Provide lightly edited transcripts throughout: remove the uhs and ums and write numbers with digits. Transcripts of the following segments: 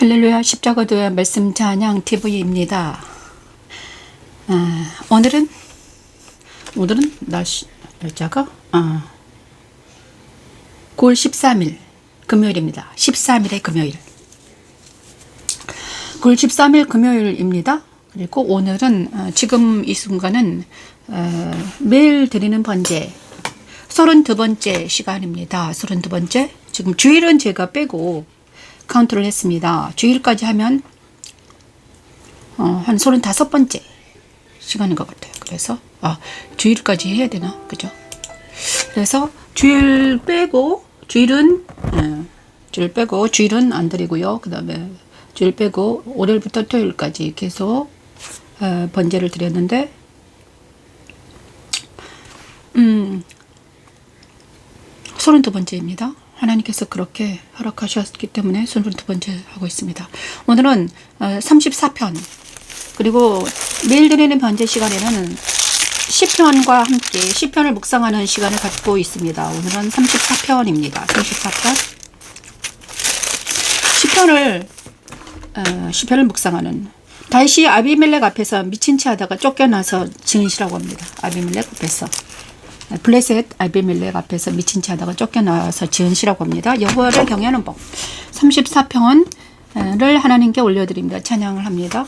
할렐루야 십자가도의 말씀 찬양 TV입니다. 오늘은 날짜가 9월 13일 금요일입니다. 13일의 금요일. 9월 13일 금요일입니다. 그리고 오늘은 지금 이 순간은 매일 드리는 번제 32번째 시간입니다. 32번째. 지금 주일은 제가 빼고 카운트를 했습니다. 주일까지 하면 한 35번째 시간인 것 같아요. 그래서 주일까지 해야 되나? 그죠? 그래서 주일 빼고 주일은 안 드리고요. 그 다음에 주일 빼고 월요일부터 토요일까지 계속 번제를 드렸는데 32번째입니다. 하나님께서 그렇게 허락하셨기 때문에 32번째 하고 있습니다. 오늘은 34편 그리고 매일 드리는 번제 시간에는 시편과 함께 시편을 묵상하는 시간을 갖고 있습니다. 오늘은 34편입니다. 34편 시편을 묵상하는 다윗이 아비멜렉 앞에서 미친 채 하다가 쫓겨나서 증인시라고 합니다. 아비멜렉 앞에서 블레셋 아비멜렉 앞에서 미친 채 하다가 쫓겨나서 지은시라고 합니다. 여호와를 경외하는 법 34편을 하나님께 올려드립니다. 찬양을 합니다.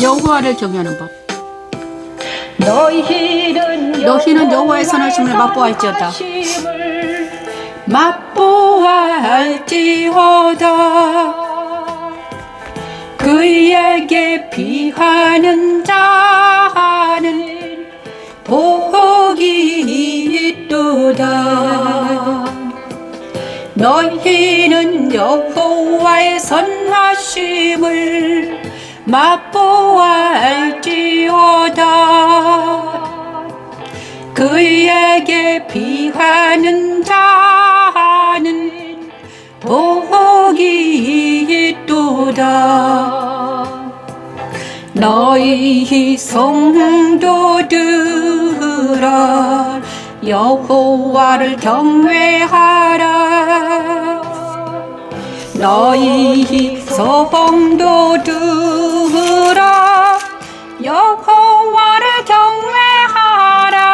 여호와를 경외하는 법. 너희는 여호와의 선하심을 맛보아할지어다. 맛보아할지어다. 그에게 비하는 자는 복이 있도다. 너희는 여호와의 선하심을 맛보아할지어다. 그에게 비하는 자는 복이 있도다. 너희 성도들아 여호와를 경외하라. 너희 성도들아 여호와를 경외하라.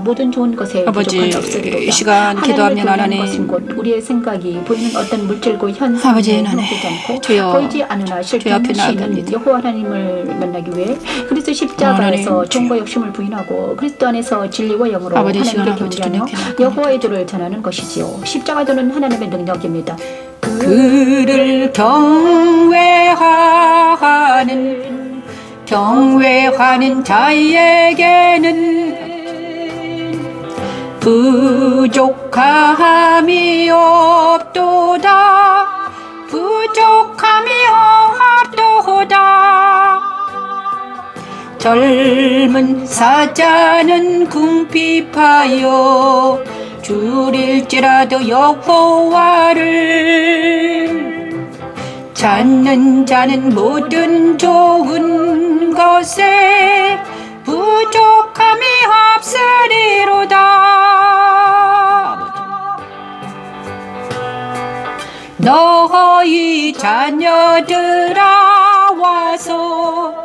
모든 좋은 것에 아버지 이 시간 기도하며 하나님 우리의 생각이 보이는 어떤 물질고 현상에 아버지 하나님 보이지 않으나 실존하시는 여호와 하나님을 만나기 위해 그리스도 십자가에서 종과 욕심을 부인하고 그리스도 안에서 진리와 영으로 하나님께 경배하며 여호와의 도를 전하는 것이지요. 십자가도는 하나님의 능력입니다. 그를 경외하는 자에게는 부족함이 없도다. 부족함이 없도다. 젊은 사자는 궁핍하여 줄일지라도 여호와를 찾는 자는 모든 좋은 것에 부족함이 없으리로다. 너희 자녀들아 와서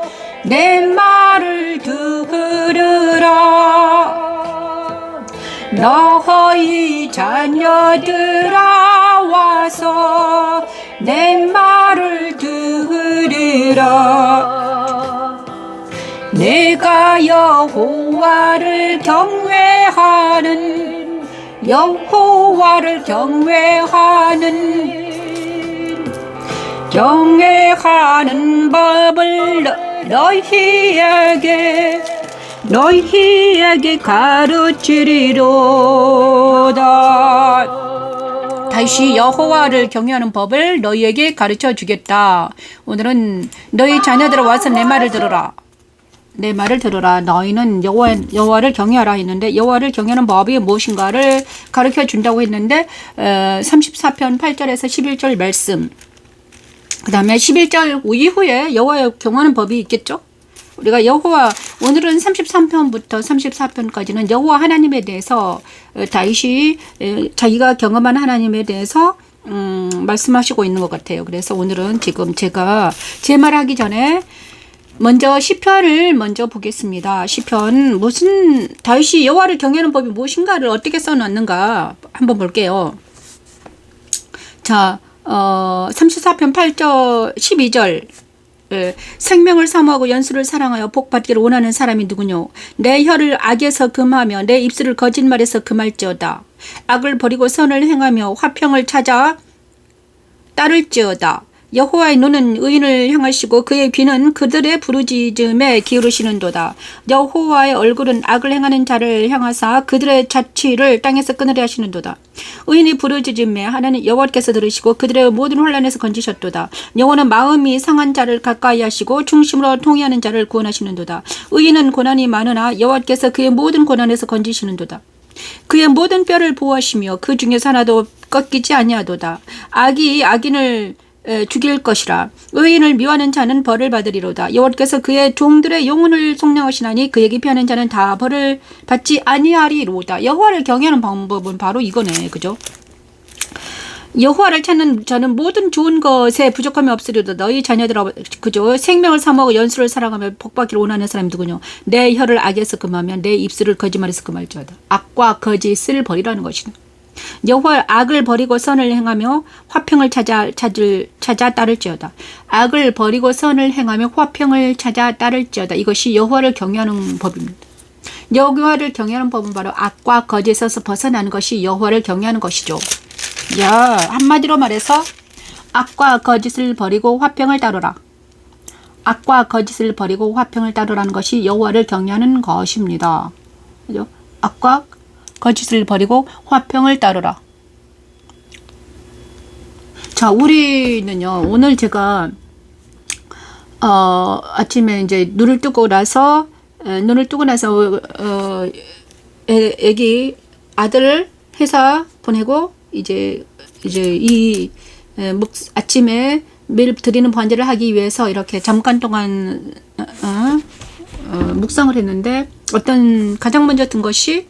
내 말을 들으라. 너희 자녀들아 와서 내 말을 들으라. 내가 여호와를 경외하는 법을 너희에게 가르치리로다. 다시 여호와를 경외하는 법을 너희에게 가르쳐 주겠다. 오늘은 너희 자녀들아 와서 내 말을 들으라. 내 말을 들으라. 너희는 여호와를 경외하라 했는데 여호와를 경외하는 법이 무엇인가를 가르쳐 준다고 했는데 34편 8절에서 11절 말씀 그 다음에 11절 이후에 여호와의 경외하는 법이 있겠죠. 우리가 여호와 오늘은 33편부터 34편까지는 여호와 하나님에 대해서 다윗이 자기가 경험한 하나님에 대해서 말씀하시고 있는 것 같아요. 그래서 오늘은 지금 제가 제 말하기 전에 먼저 시편을 먼저 보겠습니다. 시편 무슨 다윗이 여호와를 경외하는 법이 무엇인가를 어떻게 써놨는가 한번 볼게요. 자, 34편 8절 12절 생명을 사모하고 연수를 사랑하여 복받기를 원하는 사람이 누구뇨? 내 혀를 악에서 금하며 내 입술을 거짓말에서 금할지어다. 악을 버리고 선을 행하며 화평을 찾아 따를지어다. 여호와의 눈은 의인을 향하시고 그의 귀는 그들의 부르짖음에 기울으시는도다. 여호와의 얼굴은 악을 행하는 자를 향하사 그들의 자취를 땅에서 끊으려 하시는도다. 의인이 부르짖음에 하나님 여호와께서 들으시고 그들의 모든 혼란에서 건지셨도다. 여호와는 마음이 상한 자를 가까이 하시고 중심으로 통회하는 자를 구원하시는도다. 의인은 고난이 많으나 여호와께서 그의 모든 고난에서 건지시는도다. 그의 모든 뼈를 보호하시며 그 중에서 하나도 꺾이지 아니하도다. 악이 악인을 죽일 것이라. 의인을 미워하는 자는 벌을 받으리로다. 여호와께서 그의 종들의 영혼을 속량하시나니 그에게 피하는 자는 다 벌을 받지 아니하리로다. 여호와를 경외하는 방법은 바로 이거네. 그죠? 여호와를 찾는 자는 모든 좋은 것에 부족함이 없으리로다. 너희 자녀들아 그죠? 생명을 사모하고 연수를 사랑하며 복받기를 원하는 사람이 누구뇨? 내 혀를 악에서 금하며 내 입술을 거짓말에서 금할지어다. 악과 거짓을 버리라는 것이다. 여호와 악을 버리고 선을 행하며 화평을 찾아 따를지어다. 악을 버리고 선을 행하며 화평을 찾아 따를지어다. 이것이 여호와를 경외하는 법입니다. 여호와를 경외하는 법은 바로 악과 거짓에서 벗어나는 것이 여호와를 경외하는 것이죠. 야, 한마디로 말해서 악과 거짓을 버리고 화평을 따르라. 악과 거짓을 버리고 화평을 따르라는 것이 여호와를 경외하는 것입니다. 그죠? 악과 거짓을 버리고 화평을 따르라. 자, 우리는요, 오늘 제가, 아침에 이제 눈을 뜨고 나서, 애기, 아들을 회사 보내고, 이제 아침에 매일 드리는 번제를 하기 위해서 이렇게 잠깐 동안, 묵상을 했는데, 가장 먼저 든 것이,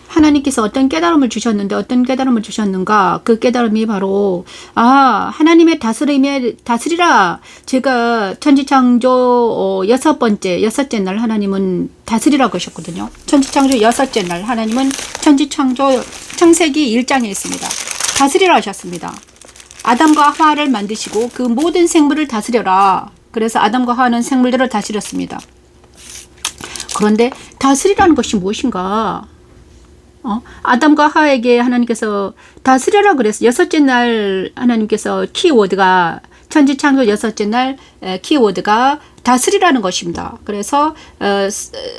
하나님께서 어떤 깨달음을 주셨는데 어떤 깨달음을 주셨는가? 그 깨달음이 바로 하나님의 다스리라. 제가 천지창조 여섯째 날 하나님은 다스리라고 하셨거든요. 천지창조 여섯째 날 하나님은 창세기 1장에 있습니다. 다스리라 하셨습니다. 아담과 하와를 만드시고 그 모든 생물을 다스려라. 그래서 아담과 하와는 생물들을 다스렸습니다. 그런데 다스리라는 것이 무엇인가? 아담과 하와에게 하나님께서 다스려라 그래서 여섯째 날 하나님께서 키워드가 천지창조 여섯째 날 키워드가 다스리라는 것입니다. 그래서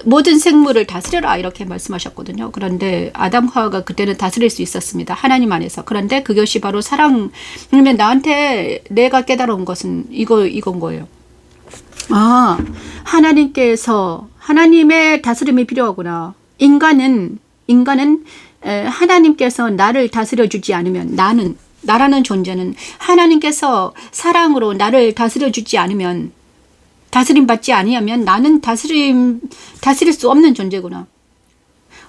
모든 생물을 다스려라 이렇게 말씀하셨거든요. 그런데 아담 하와가 그때는 다스릴 수 있었습니다. 하나님 안에서. 그런데 그것이 바로 그러면 나한테 내가 깨달은 것은 이건 거예요. 하나님의 다스림이 필요하구나. 인간은 하나님께서 나를 다스려주지 않으면 나라는 존재는 하나님께서 사랑으로 나를 다스려주지 않으면 다스림받지 아니하면 나는 다스릴 수 없는 존재구나.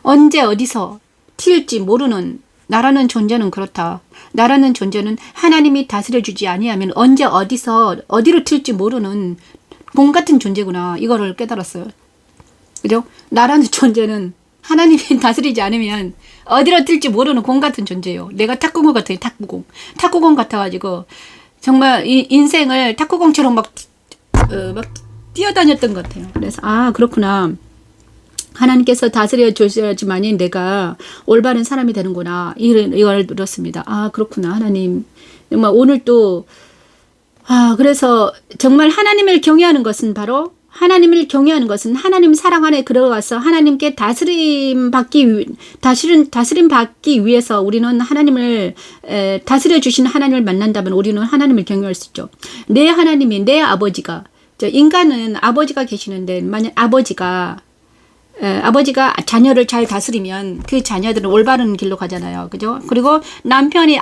언제 어디서 튈지 모르는 나라는 존재는 그렇다. 나라는 존재는 하나님이 다스려주지 아니하면 언제 어디로 튈지 모르는 공 같은 존재구나. 이거를 깨달았어요. 그죠? 나라는 존재는 하나님이 다스리지 않으면 어디로 튈지 모르는 공 같은 존재예요. 내가 탁구공 같아요. 탁구공 같아가지고 정말 인생을 탁구공처럼 막 뛰어다녔던 것 같아요. 그래서 그렇구나. 하나님께서 다스려 주셔야지만이 내가 올바른 사람이 되는구나. 이걸 들었습니다. 그렇구나. 하나님 정말 오늘 또 그래서 정말 하나님을 경외하는 것은 하나님 사랑 안에 들어가서 하나님께 다스림 받기 위해서 우리는 하나님을 다스려 주신 하나님을 만난다면 우리는 하나님을 경외할 수 있죠. 내 하나님이 내 아버지가 인간은 아버지가 계시는데 만약 아버지가 자녀를 잘 다스리면 그 자녀들은 올바른 길로 가잖아요. 그죠? 그리고 남편이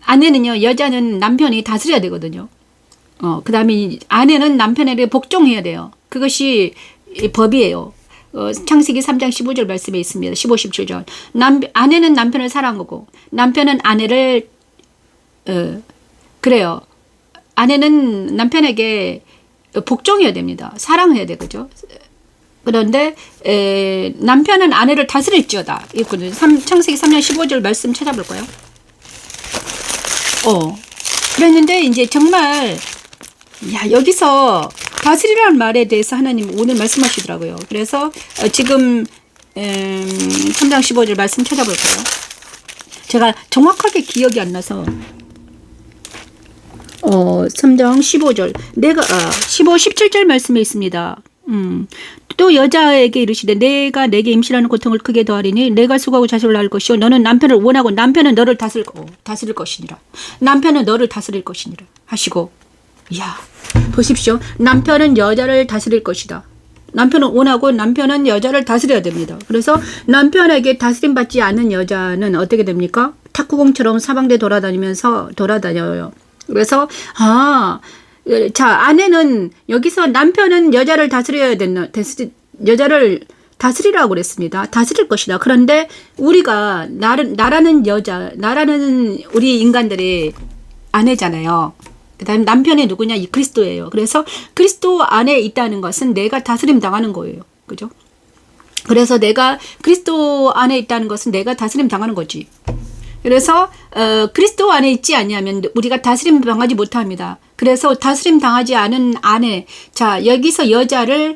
아내는요, 여자는 남편이 다스려야 되거든요. 그다음에 아내는 남편에게 복종해야 돼요. 그것이 이 법이에요. 창세기 3장 15절 말씀에 있습니다. 15, 17절. 아내는 남편을 사랑하고 남편은 아내를 그래요. 아내는 남편에게 복종해야 됩니다. 사랑해야 되죠. 그런데 남편은 아내를 다스릴지어다. 있거든요. 창세기 3장 15절 말씀 찾아볼까요? 그랬는데 이제 정말 여기서 다스리라는 말에 대해서 하나님 오늘 말씀하시더라고요. 그래서 지금 3장 15절 말씀 찾아볼까요? 제가 정확하게 기억이 안 나서 3장 15절 15, 17절 말씀에 있습니다. 또 여자에게 이르시되 내가 내게 임신하는 고통을 크게 더하리니 내가 수고하고 자식을 낳을 것이요 너는 남편을 원하고 남편은 너를 다스릴 것이니라. 남편은 너를 다스릴 것이니라 하시고 보십시오. 남편은 여자를 다스릴 것이다. 남편은 원하고 남편은 여자를 다스려야 됩니다. 그래서 남편에게 다스림 받지 않는 여자는 어떻게 됩니까? 탁구공처럼 사방대 돌아다녀요. 그래서 아내는 여기서 남편은 여자를 다스려야 된다. 여자를 다스리라고 그랬습니다. 다스릴 것이다. 그런데 우리가 나라는 우리 인간들이 아내잖아요. 그다음 남편이 누구냐? 이 그리스도예요. 그래서 그리스도 안에 있다는 것은 내가 다스림 당하는 거예요. 그죠? 그래서 내가 그리스도 안에 있다는 것은 내가 다스림 당하는 거지. 그래서 그리스도 안에 있지 않냐면 우리가 다스림 당하지 못합니다. 그래서 다스림 당하지 않은 아내. 여기서 여자를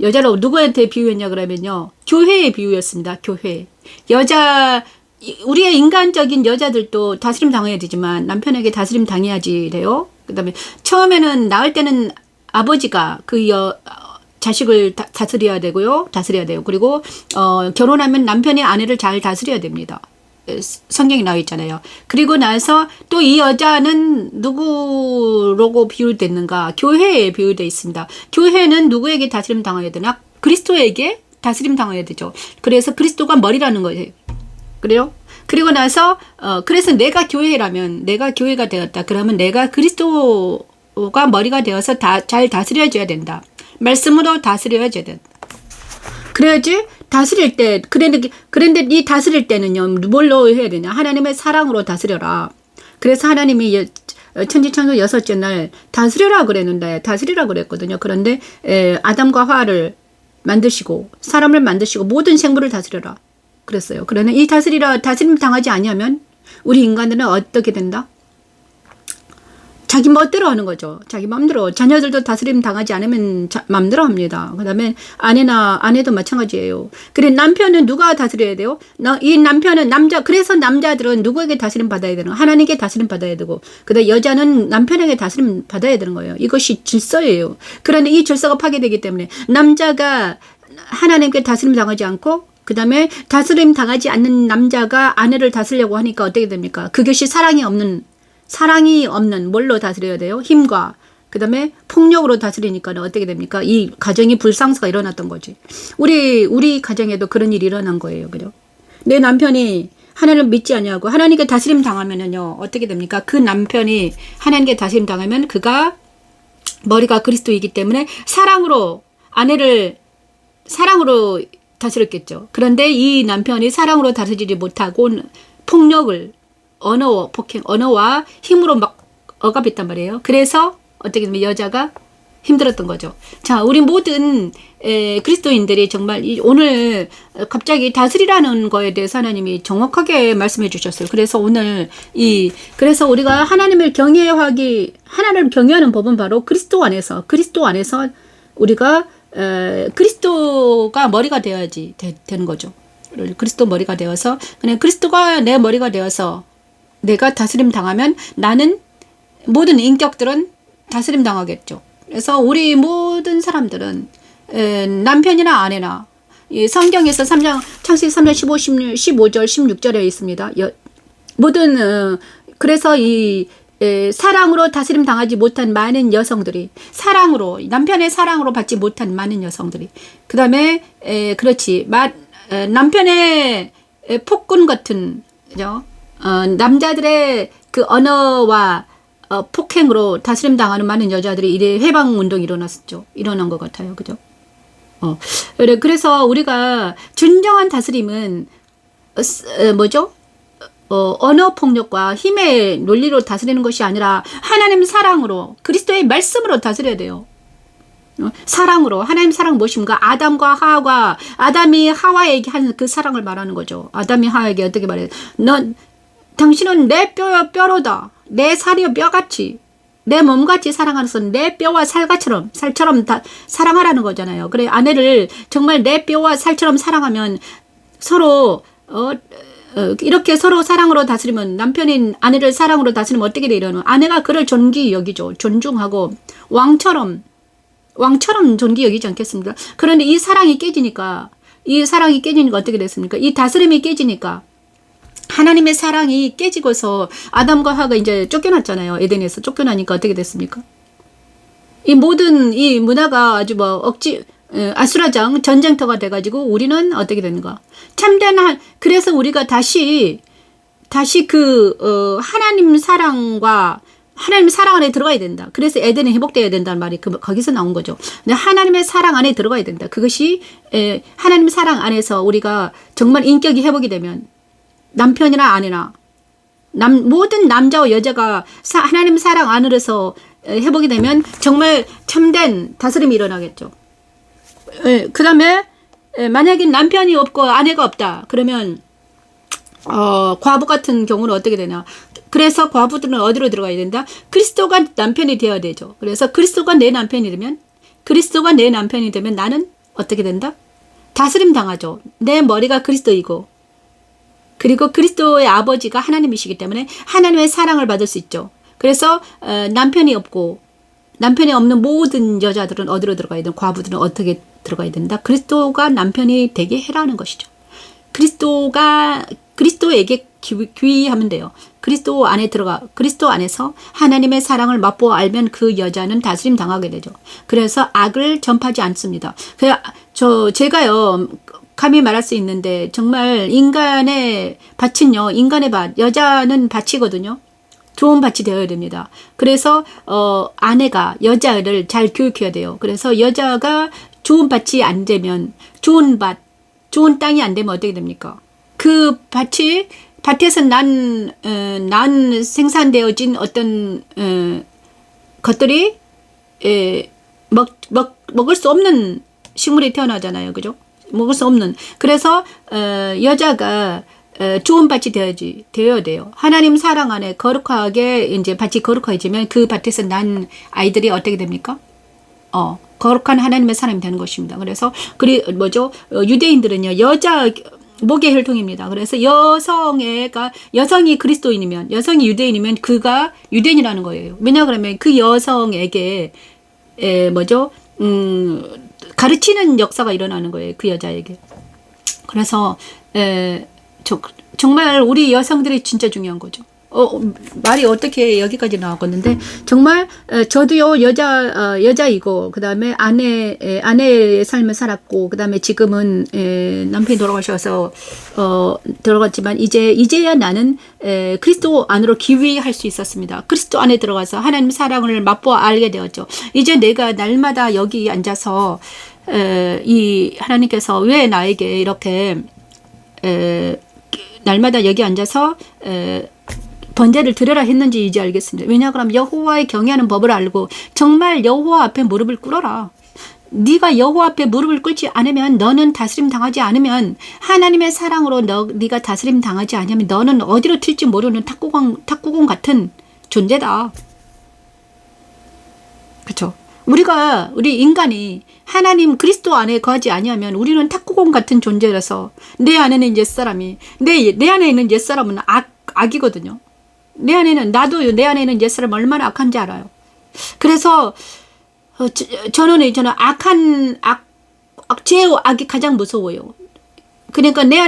여자를 누구한테 비유했냐 그러면요. 교회에 비유했습니다. 교회. 우리의 인간적인 여자들도 다스림 당해야 되지만 남편에게 다스림 당해야지 돼요. 그다음에 처음에는 낳을 때는 아버지가 자식을 다스려야 되고요. 그리고 결혼하면 남편이 아내를 잘 다스려야 됩니다. 성경에 나와 있잖아요. 그리고 나서 또 이 여자는 누구라고 비유됐는가? 교회에 비유되어 있습니다. 교회는 누구에게 다스림 당해야 되나? 그리스도에게 다스림 당해야 되죠. 그래서 그리스도가 머리라는 거예요. 그래요? 그리고 나서 그래서 내가 교회가 되었다. 그러면 내가 그리스도가 머리가 되어서 잘 다스려줘야 된다. 말씀으로 다스려줘야 된다. 그래야지 다스릴 때 그런데 이 다스릴 때는요 뭘로 해야 되냐? 하나님의 사랑으로 다스려라. 그래서 하나님이 천지창조 6째 날 다스리라 그랬거든요. 그런데 아담과 하와를 만드시고 사람을 만드시고 모든 생물을 다스려라 그랬어요. 그러나 이 다스림 당하지 아니하면 우리 인간들은 어떻게 된다? 자기 멋대로 하는 거죠. 자기 마음대로. 자녀들도 다스림 당하지 않으면 마음대로 합니다. 그 다음에 아내도 마찬가지예요. 그래, 남편은 누가 다스려야 돼요? 이 남편은 그래서 남자들은 누구에게 다스림 받아야 되는 거예요? 하나님께 다스림 받아야 되고, 그 다음에 여자는 남편에게 다스림 받아야 되는 거예요. 이것이 질서예요. 그런데 이 질서가 파괴되기 때문에 남자가 하나님께 다스림 당하지 않고, 그 다음에 다스림 당하지 않는 남자가 아내를 다스리려고 하니까 어떻게 됩니까? 그것이 사랑이 없는 뭘로 다스려야 돼요? 힘과 그 다음에 폭력으로 다스리니까 어떻게 됩니까? 이 가정이 불상사가 일어났던 거지. 우리 가정에도 그런 일이 일어난 거예요. 그죠? 내 남편이 하나님을 믿지 않냐고 하나님께 다스림 당하면은요 어떻게 됩니까? 그 남편이 하나님께 다스림 당하면 그가 머리가 그리스도이기 때문에 아내를 사랑으로 다스렸겠죠. 그런데 이 남편이 사랑으로 다스리지 못하고 폭력을 언어와 힘으로 막 억압했단 말이에요. 그래서 어떻게 보면 여자가 힘들었던 거죠. 자, 우리 모든 그리스도인들이 정말 오늘 갑자기 다스리라는 거에 대해서 하나님이 정확하게 말씀해 주셨어요. 그래서 그래서 우리가 하나님을 경외하는 법은 바로 그리스도 안에서 우리가 그리스도가 머리가 되어야지 되는 거죠. 그리스도 머리가 되어서 그냥 그리스도가 내 머리가 되어서 내가 다스림 당하면 나는 모든 인격들은 다스림 당하겠죠. 그래서 우리 모든 사람들은 남편이나 아내나 성경에서 창세기 3장 15절 16절에 있습니다. 그래서 사랑으로 다스림 당하지 못한 많은 여성들이 남편의 사랑으로 받지 못한 많은 여성들이 그 다음에 남편의 폭군 같은 그죠? 남자들의 그 언어와 폭행으로 다스림 당하는 많은 여자들이 이래 해방 운동이 일어난 것 같아요. 그죠? 그래서 우리가 진정한 다스림은 뭐죠? 언어 폭력과 힘의 논리로 다스리는 것이 아니라 하나님 사랑으로 그리스도의 말씀으로 다스려야 돼요. 사랑으로. 하나님 사랑 무엇입니까? 아담이 하와에게 한 그 사랑을 말하는 거죠. 아담이 하와에게 어떻게 말해요? 당신은 내 뼈로다. 내 살이여 뼈같이. 내 몸같이 사랑하면서 내 뼈와 살처럼 다 사랑하라는 거잖아요. 그래 아내를 정말 내 뼈와 살처럼 사랑하면 서로 이렇게 서로 사랑으로 다스리면 남편인 아내를 사랑으로 다스리면 어떻게 되려는 아내가 그를 존귀 여기죠. 존중하고 왕처럼 존귀 여기지 않겠습니까? 그런데 이 사랑이 깨지니까 어떻게 됐습니까? 이 다스림이 깨지니까 하나님의 사랑이 깨지고서 아담과 하가 이제 쫓겨났잖아요. 에덴에서 쫓겨나니까 어떻게 됐습니까? 이 모든 이 문화가 아주 아수라장 전쟁터가 돼가지고 우리는 어떻게 되는가? 그래서 우리가 다시 하나님 사랑 안에 들어가야 된다. 그래서 에덴이 회복되어야 된다는 말이 거기서 나온 거죠. 근데 하나님의 사랑 안에 들어가야 된다. 그것이 하나님의 사랑 안에서 우리가 정말 인격이 회복이 되면 남편이나 아내나 모든 남자와 여자가 하나님 사랑 안으로서 회복이 되면 정말 참된 다스림이 일어나겠죠. 그 다음에 만약에 남편이 없고 아내가 없다. 그러면 과부 같은 경우는 어떻게 되냐. 그래서 과부들은 어디로 들어가야 된다? 그리스도가 남편이 되어야 되죠. 그래서 그리스도가 내 남편이 되면 나는 어떻게 된다? 다스림 당하죠. 내 머리가 그리스도이고 그리고 그리스도의 아버지가 하나님이시기 때문에 하나님의 사랑을 받을 수 있죠. 그래서 남편이 없는 모든 여자들은 어디로 들어가야 된다? 과부들은 어떻게 들어가야 된다? 그리스도가 남편이 되게 해라는 것이죠. 그리스도에게 귀의하면 돼요. 그리스도 안에서 하나님의 사랑을 맛보아 알면 그 여자는 다스림 당하게 되죠. 그래서 악을 전파하지 않습니다. 제가요, 감히 말할 수 있는데, 정말 인간의 밭은요, 여자는 밭이거든요. 좋은 밭이 되어야 됩니다. 그래서, 아내가 여자를 잘 교육해야 돼요. 그래서 여자가 좋은 밭이 안 되면, 좋은 땅이 안 되면 어떻게 됩니까? 그 밭에서 난 생산되어진 어떤 것들이 먹을 수 없는 식물이 태어나잖아요. 그죠? 먹을 수 없는. 그래서 여자가 좋은 밭이 되어야 돼요. 하나님 사랑 안에 거룩하게 이제 밭이 거룩해지면 그 밭에서 난 아이들이 어떻게 됩니까? 거룩한 하나님의 사람이 되는 것입니다. 그래서 유대인들은요, 여자 목의 혈통입니다. 그래서 여성이 그리스도인이면, 여성이 유대인이면 그가 유대인이라는 거예요. 왜냐 그러면 그 여성에게 가르치는 역사가 일어나는 거예요. 그 여자에게. 그래서 정말 우리 여성들이 진짜 중요한 거죠. 말이 어떻게 여기까지 나왔겠는데, 정말, 저도요, 여자이고, 그 다음에 아내의 삶을 살았고, 그 다음에 지금은, 남편이 돌아가셔서, 들어갔지만, 이제야 나는, 그리스도 안으로 기회할 수 있었습니다. 그리스도 안에 들어가서 하나님 사랑을 맛보아 알게 되었죠. 이제 내가 날마다 여기 앉아서, 이 하나님께서 왜 나에게 이렇게, 날마다 여기 앉아서, 번제를 드려라 했는지 이제 알겠습니다. 왜냐 그러면 여호와의 경외하는 법을 알고 정말 여호와 앞에 무릎을 꿇어라. 네가 여호와 앞에 무릎을 꿇지 않으면, 너는 다스림 당하지 않으면, 하나님의 사랑으로 네가 다스림 당하지 않으면 너는 어디로 튈지 모르는 탁구공 같은 존재다. 그렇죠? 우리 인간이 하나님 그리스도 안에 거하지 아니하면 우리는 탁구공 같은 존재라서, 내 안에는 옛사람이, 내 안에 있는 옛사람은 악이거든요. 내 안에는 옛사람 얼마나 악한지 알아요. 그래서 저는 악이 가장 무서워요. 그러니까 내가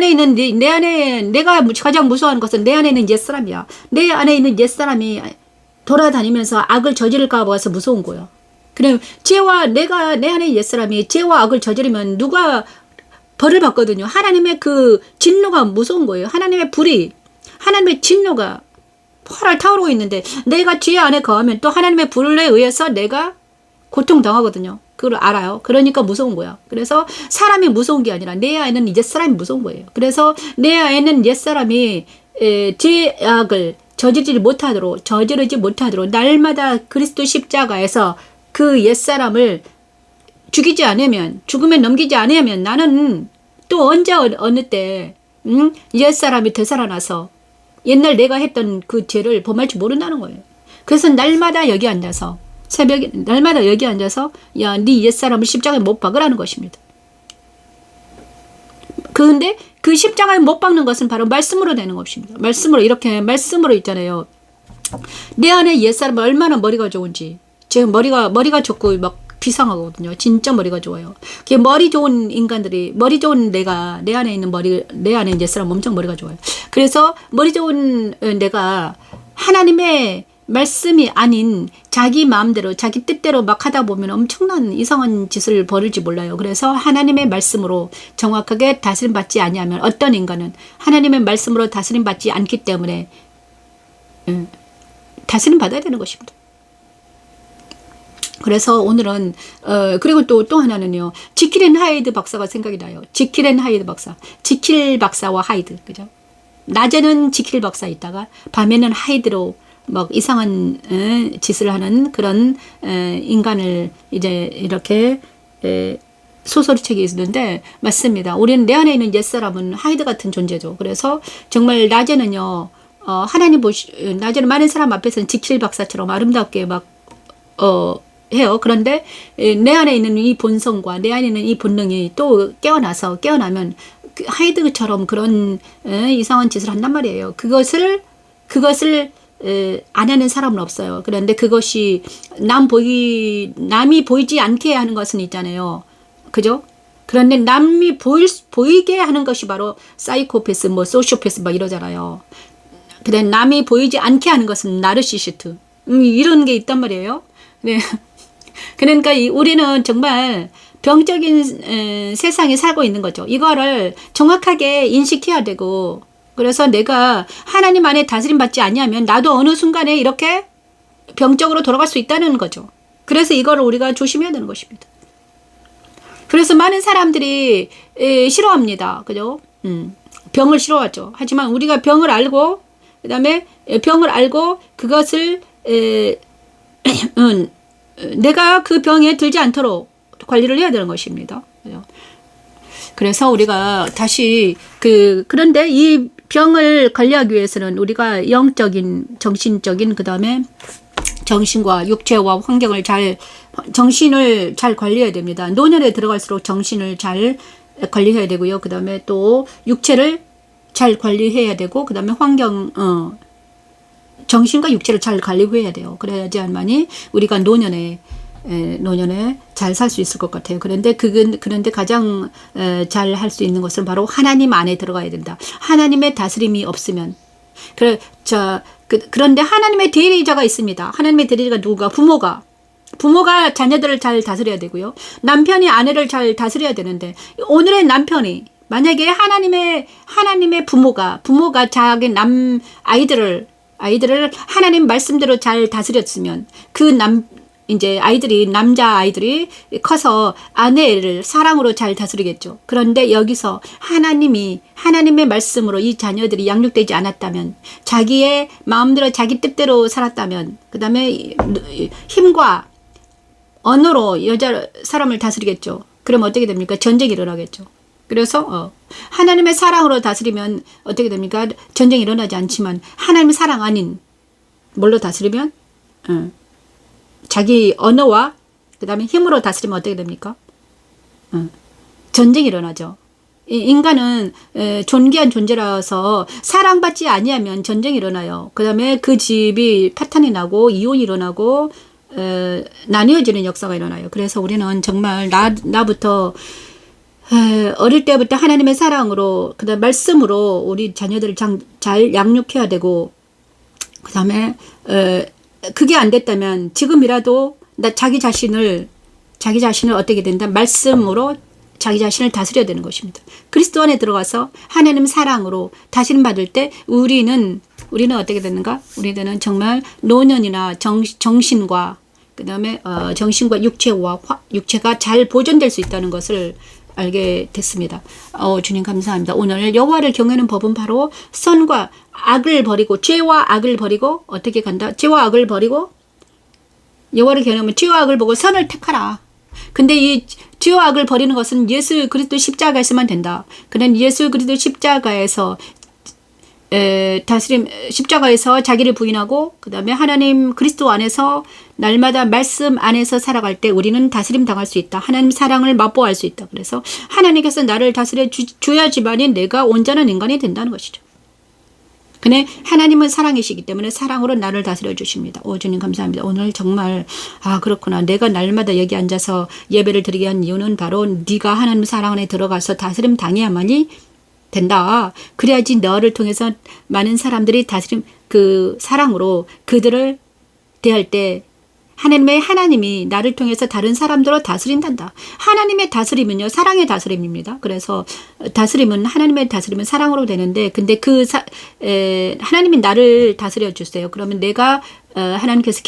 가장 무서워하는 것은 내 안에 있는 옛사람이야. 내 안에 있는 옛사람이 돌아다니면서 악을 저지를까 봐서 무서운 거예요. 그럼 내 안에 옛사람이 죄와 악을 저지르면 누가 벌을 받거든요. 하나님의 그 진노가 무서운 거예요. 하나님의 진노가 활활 타오르고 있는데 내가 죄 안에 거하면 또 하나님의 불에 의해서 내가 고통당하거든요. 그걸 알아요. 그러니까 무서운 거야. 그래서 사람이 무서운 게 아니라 내 안에는 옛사람이 무서운 거예요. 그래서 내 안에는 옛사람이 죄악을 저지르지 못하도록 날마다 그리스도 십자가에서 그 옛사람을 죽이지 않으면, 죽음에 넘기지 않으면 나는 또 언제 어느 때 옛사람이 되살아나서 옛날 내가 했던 그 죄를 범할 줄 모른다는 거예요. 그래서 날마다 여기 앉아서 새벽에 날마다 여기 앉아서 야, 네 옛사람을 십자가에 못 박으라는 것입니다. 그런데 그 십자가에 못 박는 것은 바로 말씀으로 되는 것입니다. 말씀으로 이렇게 말씀으로 있잖아요. 내 안에 옛사람은 얼마나 머리가 좋은지. 지금 머리가 좋고 막 비상하거든요. 진짜 머리가 좋아요. 머리 좋은 인간들이, 머리 좋은 내가, 내 안에 옛사람 엄청 머리가 좋아요. 그래서 머리 좋은 내가 하나님의 말씀이 아닌 자기 마음대로 자기 뜻대로 막 하다 보면 엄청난 이상한 짓을 벌일지 몰라요. 그래서 하나님의 말씀으로 정확하게 다스림 받지 아니하면 어떤 인간은 하나님의 말씀으로 다스림 받지 않기 때문에 다스림 받아야 되는 것입니다. 그래서 오늘은 그리고 또 하나는요. 지킬 앤 하이드 박사가 생각이 나요. 지킬 앤 하이드 박사. 지킬 박사와 하이드. 그죠? 낮에는 지킬 박사 있다가 밤에는 하이드로 막 이상한 짓을 하는 그런 인간을 이제 이렇게 소설책이 있는데 맞습니다. 우리는 내 안에 있는 옛사람은 하이드 같은 존재죠. 그래서 정말 낮에는요. 낮에는 많은 사람 앞에서는 지킬 박사처럼 아름답게 막 해요. 그런데 내 안에 있는 이 본성과 내 안에 있는 이 본능이 또 깨어나면 하이드처럼 그런 이상한 짓을 한단 말이에요. 그것을 안 하는 사람은 없어요. 그런데 그것이 남이 보이지 않게 하는 것은 있잖아요. 그죠? 그런데 남이 보이게 하는 것이 바로 사이코패스, 소시오패스 이러잖아요. 근데 남이 보이지 않게 하는 것은 나르시시스트. 이런 게 있단 말이에요. 네. 그러니까 우리는 정말 병적인 세상에 살고 있는 거죠. 이거를 정확하게 인식해야 되고, 그래서 내가 하나님 안에 다스림 받지 아니하면 나도 어느 순간에 이렇게 병적으로 돌아갈 수 있다는 거죠. 그래서 이거를 우리가 조심해야 되는 것입니다. 그래서 많은 사람들이 싫어합니다. 그죠? 병을 싫어하죠. 하지만 우리가 병을 알고 그다음에 병을 알고 그것을 내가 그 병에 들지 않도록 관리를 해야 되는 것입니다. 그죠? 그래서 우리가 다시 그런데 이 병을 관리하기 위해서는 우리가 영적인, 정신적인, 그 다음에 정신과 육체와 정신을 잘 관리해야 됩니다. 노년에 들어갈수록 정신을 잘 관리해야 되고요. 그 다음에 또 육체를 잘 관리해야 되고, 그 다음에 정신과 육체를 잘 관리해야 돼요. 그래야지만이 우리가 노년에 잘 살 수 있을 것 같아요. 그런데 가장 잘 할 수 있는 것은 바로 하나님 안에 들어가야 된다. 하나님의 다스림이 없으면. 그런데 하나님의 대리자가 있습니다. 하나님의 대리자가 누가? 부모가 자녀들을 잘 다스려야 되고요. 남편이 아내를 잘 다스려야 되는데, 오늘의 남편이 만약에 하나님의 부모가 자기 아이들을 하나님 말씀대로 잘 다스렸으면 이제 남자 아이들이 커서 아내를 사랑으로 잘 다스리겠죠. 그런데 여기서 하나님의 말씀으로 이 자녀들이 양육되지 않았다면, 자기의 마음대로 자기 뜻대로 살았다면, 그 다음에 힘과 언어로 사람을 다스리겠죠. 그럼 어떻게 됩니까? 전쟁이 일어나겠죠. 그래서 하나님의 사랑으로 다스리면 어떻게 됩니까? 전쟁이 일어나지 않지만 하나님의 사랑 아닌 뭘로 다스리면 자기 언어와 그 다음에 힘으로 다스리면 어떻게 됩니까? 전쟁이 일어나죠. 인간은 존귀한 존재라서 사랑받지 아니하면 전쟁이 일어나요. 그 다음에 그 집이 파탄이 나고 이혼이 일어나고 나뉘어지는 역사가 일어나요. 그래서 우리는 정말 나부터 어릴 때부터 하나님의 사랑으로, 그 다음 말씀으로 우리 자녀들을 잘 양육해야 되고, 그 다음에 그게 안 됐다면 지금이라도 자기 자신을 어떻게 된다? 말씀으로 자기 자신을 다스려야 되는 것입니다. 그리스도 안에 들어가서 하나님 사랑으로 다스림 받을 때 우리는 어떻게 되는가? 우리는 정말 노년이나 정신과 그다음에 정신과 육체가 잘 보존될 수 있다는 것을 알게 됐습니다. 주님 감사합니다. 오늘 여호와를 경외하는 법은 바로 선과 악을 버리고 죄와 악을 버리고 어떻게 간다? 죄와 악을 버리고 여호와를 경외하면 죄와 악을 보고 선을 택하라. 근데 이 죄와 악을 버리는 것은 예수 그리스도 십자가에서만 된다. 그는 예수 그리스도 십자가에서 다스림 십자가에서 자기를 부인하고 그다음에 하나님 그리스도 안에서 날마다 말씀 안에서 살아갈 때 우리는 다스림 당할 수 있다. 하나님 사랑을 맛보할 수 있다. 그래서 하나님께서 나를 다스려 줘야지만이 내가 온전한 인간이 된다는 것이죠. 근데 하나님은 사랑이시기 때문에 사랑으로 나를 다스려 주십니다. 주님 감사합니다. 오늘 정말 그렇구나. 내가 날마다 여기 앉아서 예배를 드리게 한 이유는 바로 네가 하나님 사랑 안에 들어가서 다스림 당해야만이 된다. 그래야지 너를 통해서 많은 사람들이 다스림 그 사랑으로 그들을 대할 때 하나님이 나를 통해서 다른 사람들을 다스린단다. 하나님의 다스림은요, 사랑의 다스림입니다. 그래서 하나님의 다스림은 사랑으로 되는데, 근데 하나님이 나를 다스려 주세요. 그러면 내가 하나님께서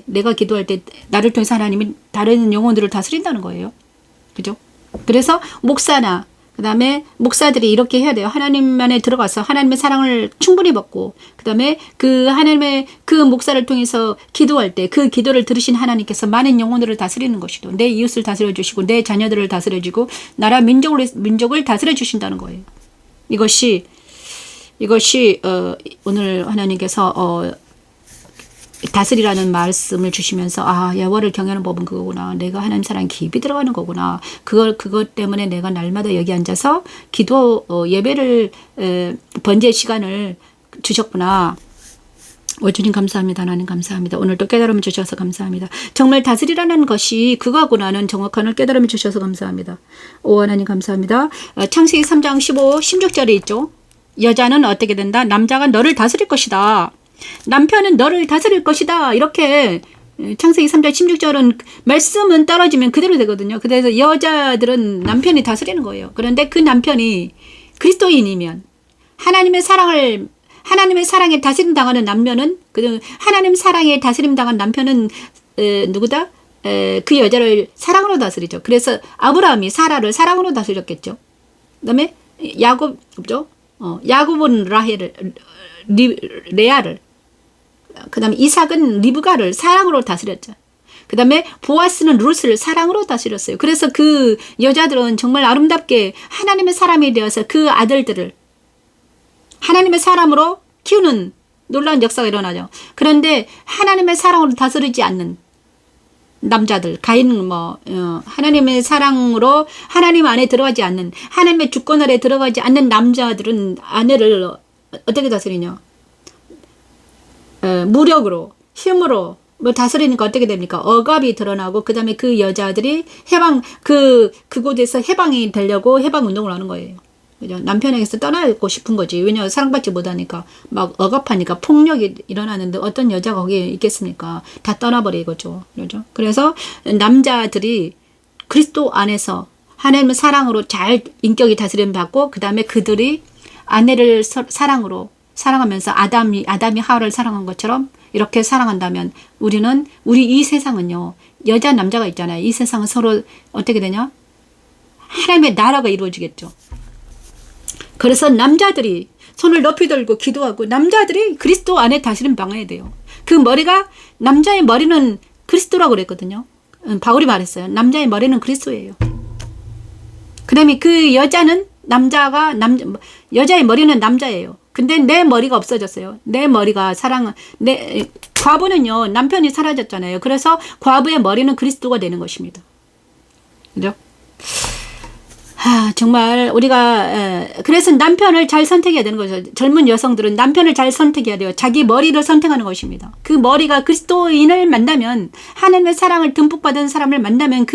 내가 기도할 때 나를 통해서 하나님이 다른 영혼들을 다스린다는 거예요. 그죠? 그래서 목사나 그다음에 목사들이 이렇게 해야 돼요. 하나님 안에 들어가서 하나님의 사랑을 충분히 받고 그다음에 그 하나님의 그 목사를 통해서 기도할 때 그 기도를 들으신 하나님께서 많은 영혼들을 다스리는 것이죠. 내 이웃을 다스려 주시고 내 자녀들을 다스려 주고 나라 민족을 다스려 주신다는 거예요. 이것이 오늘 하나님께서 다스리라는 말씀을 주시면서 여호와를 경외하는 법은 그거구나. 내가 하나님 사랑에 깊이 들어가는 거구나. 그것 때문에 내가 날마다 여기 앉아서 기도 예배를 번제 시간을 주셨구나. 주님 감사합니다. 하나님 감사합니다. 오늘도 깨달음을 주셔서 감사합니다. 정말 다스리라는 것이 그거구나는 정확한 깨달음을 주셔서 감사합니다. 하나님 감사합니다. 창세기 3장 15, 16절에 있죠. 여자는 어떻게 된다? 남자가 너를 다스릴 것이다. 남편은 너를 다스릴 것이다. 이렇게 창세기 3장 16절은 말씀은 떨어지면 그대로 되거든요. 그래서 여자들은 남편이 다스리는 거예요. 그런데 그 남편이 그리스도인이면 하나님의 사랑에 다스림 당하는 남편은 하나님 사랑에 다스림 당한 남편은 누구다? 그 여자를 사랑으로 다스리죠. 그래서 아브라함이 사라를 사랑으로 다스렸겠죠. 그다음에 야곱은 레아를 그다음에 이삭은 리브가를 사랑으로 다스렸죠. 그다음에 보아스는 룻을 사랑으로 다스렸어요. 그래서 그 여자들은 정말 아름답게 하나님의 사람이 되어서 그 아들들을 하나님의 사람으로 키우는 놀라운 역사가 일어나죠. 그런데 하나님의 사랑으로 다스리지 않는 남자들, 하나님의 사랑으로 하나님 안에 들어가지 않는 하나님의 주권 아래 들어가지 않는 남자들은 아내를 어떻게 다스리냐? 무력으로, 힘으로 다스리니까 어떻게 됩니까? 억압이 드러나고 그다음에 그 여자들이 그곳에서 해방이 되려고 해방 운동을 하는 거예요. 그죠? 남편에게서 떠나고 싶은 거지. 왜냐하면 사랑받지 못하니까 막 억압하니까 폭력이 일어나는데 어떤 여자가 거기에 있겠습니까? 다 떠나버리겠죠. 그렇죠? 그래서 남자들이 그리스도 안에서 하나님의 사랑으로 잘 인격이 다스림 받고 그다음에 그들이 아내를 사랑하면서 아담이 하와를 사랑한 것처럼 이렇게 사랑한다면 우리 이 세상은요. 여자 남자가 있잖아요. 이 세상은 서로 어떻게 되냐? 하나님의 나라가 이루어지겠죠. 그래서 남자들이 손을 높이 들고 기도하고 남자들이 그리스도 안에 다스림 당해야 돼요. 그 머리가 남자의 머리는 그리스도라고 그랬거든요. 바울이 말했어요. 남자의 머리는 그리스도예요. 그다음에 그 여자의 머리는 남자예요. 근데 내 머리가 없어졌어요. 내 머리가 과부는요, 남편이 사라졌잖아요. 그래서 과부의 머리는 그리스도가 되는 것입니다. 그죠? 정말 우리가 그래서 남편을 잘 선택해야 되는 거죠. 젊은 여성들은 남편을 잘 선택해야 돼요. 자기 머리를 선택하는 것입니다. 그 머리가 그리스도인을 만나면 하나님의 사랑을 듬뿍 받은 사람을 만나면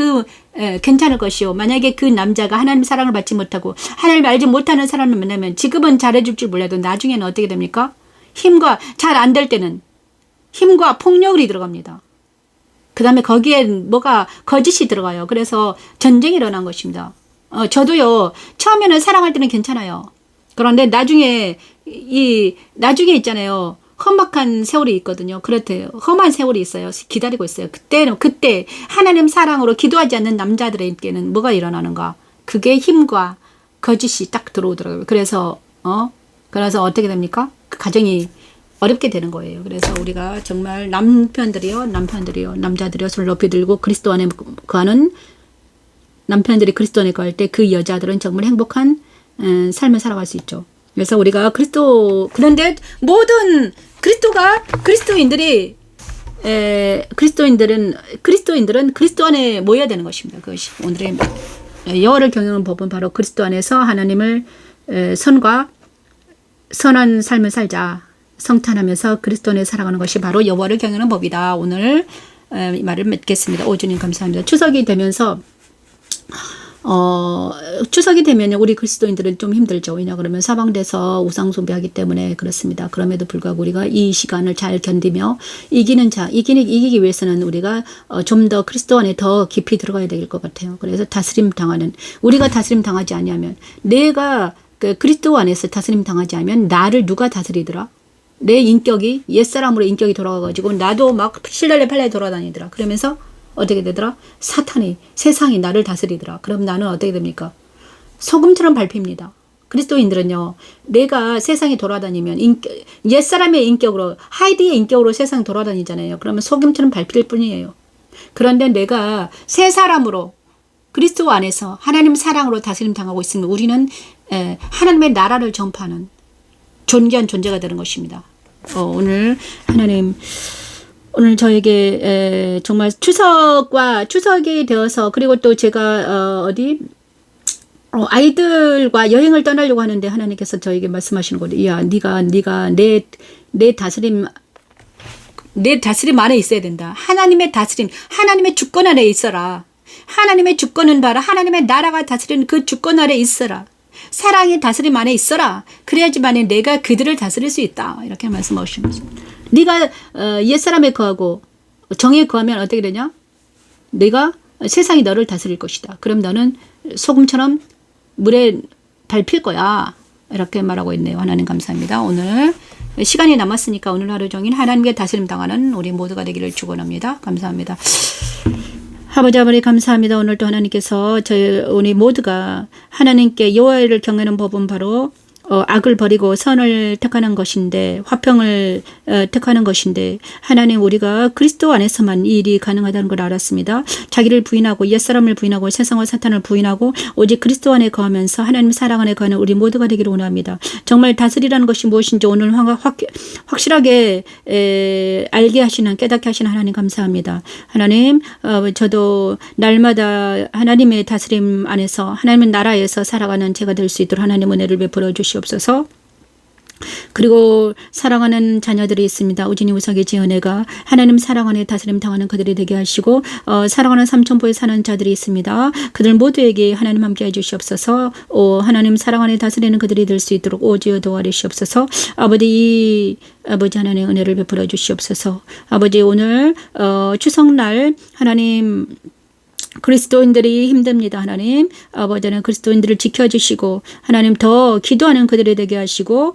괜찮을 것이요. 만약에 그 남자가 하나님의 사랑을 받지 못하고 하나님을 알지 못하는 사람을 만나면 지금은 잘해줄 줄 몰라도 나중에는 어떻게 됩니까? 잘 안 될 때는 힘과 폭력이 들어갑니다. 그 다음에 거기에 거짓이 들어가요. 그래서 전쟁이 일어난 것입니다. 저도요, 처음에는 사랑할 때는 괜찮아요. 그런데 나중에 있잖아요. 험악한 세월이 있거든요. 그렇대요. 험한 세월이 있어요. 기다리고 있어요. 그때 하나님 사랑으로 기도하지 않는 남자들에게는 뭐가 일어나는가? 그게 힘과 거짓이 딱 들어오더라고요. 그래서 어떻게 됩니까? 그 가정이 어렵게 되는 거예요. 그래서 우리가 정말 남자들이요, 손을 높이 들고 그리스도 안에 거하는 남편들이 그리스도 안에 거할 때 그 여자들은 정말 행복한 삶을 살아갈 수 있죠. 그래서 우리가 그런데 모든 그리스도인들은 그리스도 안에 모여야 되는 것입니다. 그것이 오늘의 여호와를 경외하는 법은 바로 그리스도 안에서 하나님을 선한 삶을 살자. 성탄하면서 그리스도 안에 살아가는 것이 바로 여호와를 경외하는 법이다. 오늘 이 말을 맺겠습니다. 오주님 감사합니다. 추석이 되면서 우리 그리스도인들은 좀 힘들죠. 왜냐 그러면 사방돼서 우상 숭배하기 때문에 그렇습니다. 그럼에도 불구하고 우리가 이 시간을 잘 견디며 이기기 위해서는 우리가 좀 더 그리스도 안에 더 깊이 들어가야 될 것 같아요. 그래서 우리가 다스림 당하지 아니하면 내가 그리스도 안에서 다스림 당하지 않으면 나를 누가 다스리더라? 내 인격이 옛사람으로 인격이 돌아가가지고 나도 막 실달래 팔래 돌아다니더라. 그러면서 어떻게 되더라? 세상이 나를 다스리더라. 그럼 나는 어떻게 됩니까? 소금처럼 밟힙니다. 그리스도인들은요, 내가 세상에 돌아다니면 옛사람의 인격으로, 하이디의 인격으로 세상에 돌아다니잖아요. 그러면 소금처럼 밟힐 뿐이에요. 그런데 내가 새 사람으로 그리스도 안에서 하나님 사랑으로 다스림 당하고 있으면 우리는 하나님의 나라를 전파하는 존귀한 존재가 되는 것입니다. 오늘 저에게 정말 추석이 되어서 그리고 또 제가 아이들과 여행을 떠나려고 하는데 하나님께서 저에게 말씀하시는 거예요. 야, 네가 내 다스림 안에 있어야 된다. 하나님의 다스림, 하나님의 주권 안에 있어라. 하나님의 주권은 바로 하나님의 나라가 다스리는 그 주권 아래 있어라. 사랑의 다스림 안에 있어라. 그래야지만 내가 그들을 다스릴 수 있다. 이렇게 말씀하시면서 네가 옛사람에 거하고 정에 거하면 어떻게 되냐? 네가 세상이 너를 다스릴 것이다. 그럼 너는 소금처럼 물에 밟힐 거야. 이렇게 말하고 있네요. 하나님 감사합니다. 오늘 시간이 남았으니까 오늘 하루 종일 하나님께 다스림 당하는 우리 모두가 되기를 축원합니다. 감사합니다. 아버지 감사합니다. 오늘도 하나님께서 우리 모두가 하나님께 여호와를 경외하는 법은 바로 악을 버리고 선을 택하는 것인데 화평을 택하는 것인데 하나님 우리가 그리스도 안에서만 이 일이 가능하다는 걸 알았습니다. 자기를 부인하고 옛사람을 부인하고 세상과 사탄을 부인하고 오직 그리스도 안에 거하면서 하나님 사랑 안에 거하는 우리 모두가 되기를 원합니다. 정말 다스리라는 것이 무엇인지 오늘 확실하게 알게 하시는 깨닫게 하시는 하나님 감사합니다. 하나님 저도 날마다 하나님의 다스림 안에서 하나님의 나라에서 살아가는 제가 될 수 있도록 하나님 은혜를 베풀어 주시옵소서. 그리고 사랑하는 자녀들이 있습니다. 우진이 우석의 지은혜가 하나님 사랑 안에 다스림 당하는 그들이 되게 하시고 사랑하는 삼천포에 사는 자들이 있습니다. 그들 모두에게 하나님 함께해 주시옵소서. 하나님 사랑 안에 다스리는 그들이 될 수 있도록 오지어 도와주시옵소서. 아버지 하나님 은혜를 베풀어 주시옵소서. 아버지 오늘 추석날 하나님 그리스도인들이 힘듭니다. 하나님 아버지는 그리스도인들을 지켜주시고 하나님 더 기도하는 그들이 되게 하시고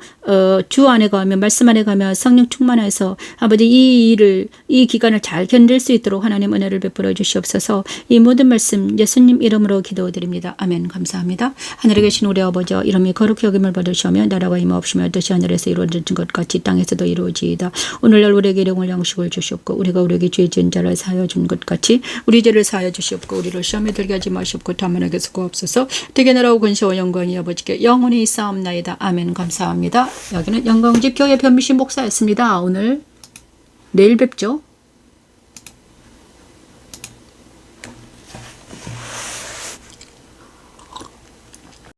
주 안에 가며 말씀 안에 가며 성령 충만해서 아버지 이 기간을 잘 견딜 수 있도록 하나님 은혜를 베풀어 주시옵소서. 이 모든 말씀 예수님 이름으로 기도드립니다. 아멘. 감사합니다. 하늘에 계신 우리 아버지 이름이 거룩히 여김을 받으시며 나라가 임하옵시며 뜻이 하늘에서 이루어진 것 같이 땅에서도 이루어지이다. 오늘날 우리에게 일용할 양식을 주시옵고 우리가 우리에게 죄 지은 자를 사하여 준 것 같이 우리 죄를 사하여 주시옵고 우리를 시험에 들게 하지 마시옵고 다만 에게서 구하옵소서. 되게 나라고 근세와 영광이 아버지께 영원히 있사옵나이다. 아멘. 감사합니다. 여기는 영광집 교회 변미신 목사였습니다. 오늘 내일 뵙죠.